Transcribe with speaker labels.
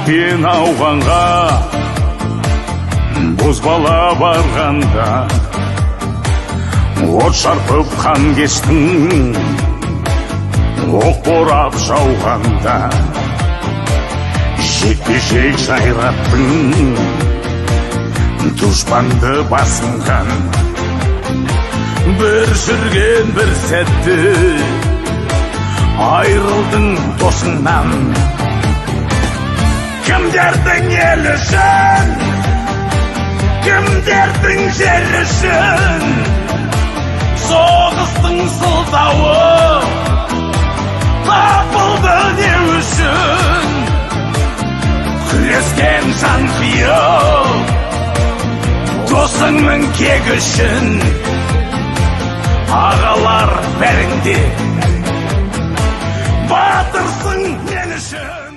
Speaker 1: пен ауғанға бозбала барғанда, от шарпып қан кештің, оқ борап жауғанда, жекпе-жек жайраттың, дұшпанды басынған. Bir жүрген bir сәтті айрылдың досыңнан. Кімдердің ел үшін, кімдердің жер үшін, соғыстың сылтауы тапылды не үшін? Күрескен жан қиып досыңның кек үшін, ағалар бәріңде батырсың мен үшін.